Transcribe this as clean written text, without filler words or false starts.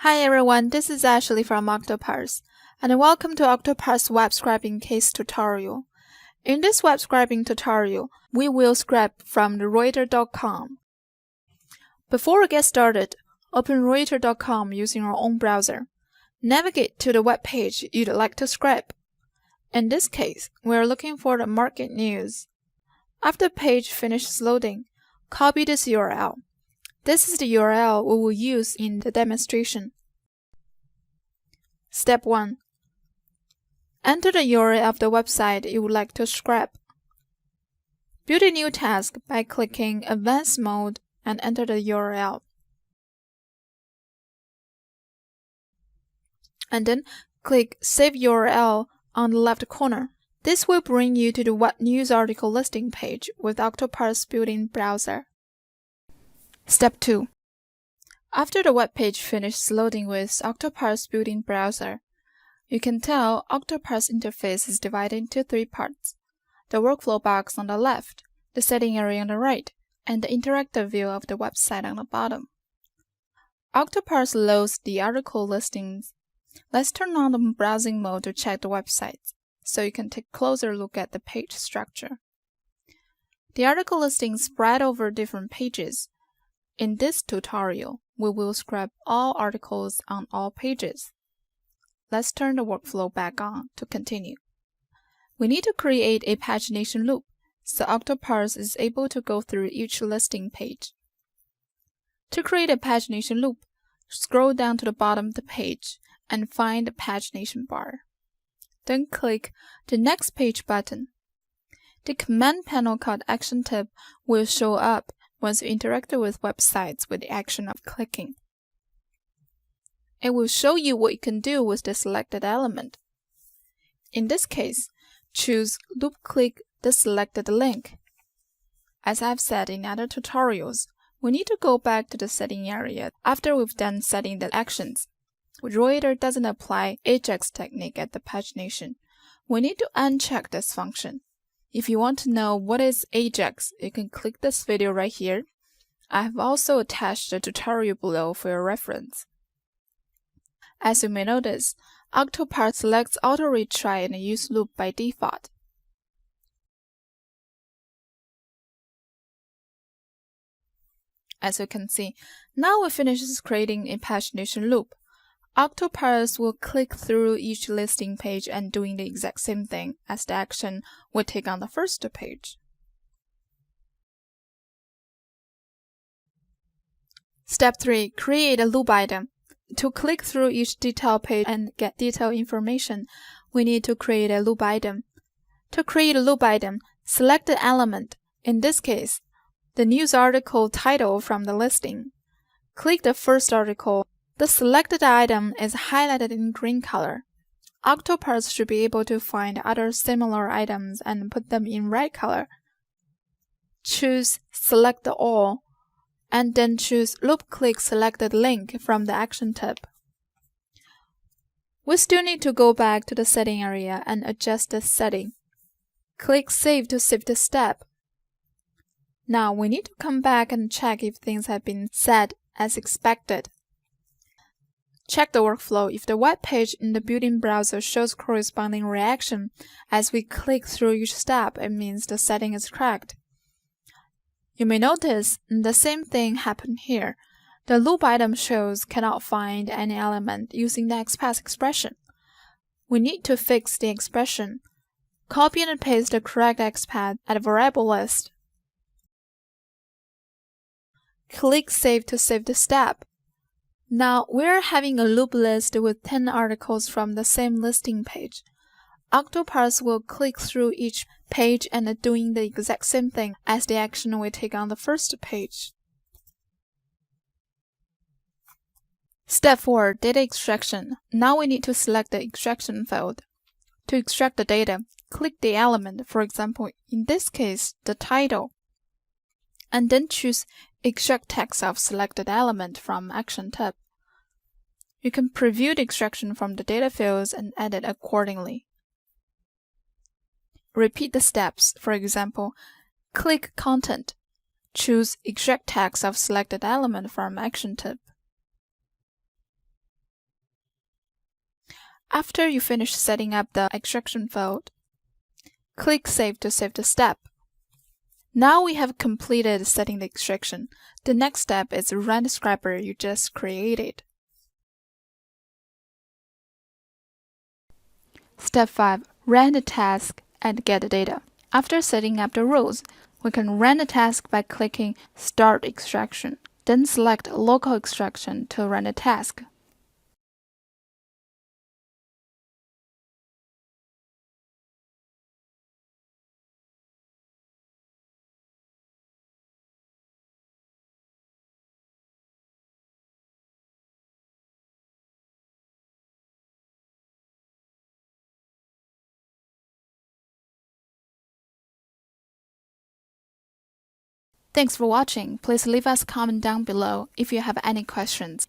Hi everyone, this is Ashley from Octoparse, and welcome to Octoparse web scraping case tutorial. In this web scraping tutorial, we will scrape from the Reuters.com. Before we get started, open Reuters.com using your own browser. Navigate to the web page you'd like to scrape. In this case, we are looking for the market news. After the page finishes loading, copy this URL. This is the URL we will use in the demonstration. Step 1. Enter the URL of the website you would like to scrape. Build a new task by clicking Advanced Mode and enter the URL. And then click Save URL on the left corner. This will bring you to the What News article listing page with Octoparse built-in browser. Step 2. After the web page finishes loading with Octoparse built-in browser, you can tell Octoparse interface is divided into 3 parts: the workflow box on the left, the setting area on the right, and the interactive view of the website on the bottom. Octoparse loads the article listings. Let's turn on the browsing mode to check the websites, so you can take a closer look at the page structure. The article listings spread over different pages. In this tutorial, we will scrape all articles on all pages. Let's turn the workflow back on to continue. We need to create a pagination loop, so Octoparse is able to go through each listing page. To create a pagination loop, scroll down to the bottom of the page and find the pagination bar. Then click the Next Page button. The command panel called Action tab will show up once you interact with websites with the action of clicking. It will show you what you can do with the selected element. In this case, choose Loop-click the selected link. As I've said in other tutorials, we need to go back to the setting area after we've done setting the actions. Reuters doesn't apply Ajax technique at the pagination. We need to uncheck this function. If you want to know what is Ajax, you can click this video right here. I have also attached a tutorial below for your reference. As you may notice, Octoparse selects auto retry and use loop by default. As you can see, now we finish creating a pagination loop. Octoparse will click through each listing page and doing the exact same thing as the action we take on the first page. Step 3. Create a loop item. To click through each detail page and get detailed information, we need to create a loop item. To create a loop item, select the element, in this case, the news article title from the listing. Click the first article. The selected item is highlighted in green color. Octoparse should be able to find other similar items and put them in red color. Choose Select All, and then choose Loop-click Selected Link from the Action tab. We still need to go back to the setting area and adjust the setting. Click Save to save the step. Now we need to come back and check if things have been set as expected. Check the workflow. If the web page in the built-in browser shows corresponding reaction as we click through each step, it means the setting is correct. You may notice the same thing happened here. The loop item shows cannot find any element using the XPath expression. We need to fix the expression. Copy and paste the correct XPath at a variable list. Click Save to save the step. Now we're having a loop list with 10 articles from the same listing page. Octoparse will click through each page and doing the exact same thing as the action we take on the first page. Step 4. Data extraction. Now we need to select the extraction field. To extract the data, click the element, for example, in this case, the title, and then choose Extract text of selected element from Action tab. You can preview the extraction from the data fields and edit accordingly. Repeat the steps. For example, click Content, choose Extract text of selected element from Action tab. After you finish setting up the extraction field, click Save to save the step. Now we have completed setting the extraction. The next step is run the scraper you just created. Step 5. Run the task and get the data. After setting up the rules, we can run the task by clicking Start Extraction. Then select Local Extraction to run the task. Thanks for watching. Please leave us a comment down below if you have any questions.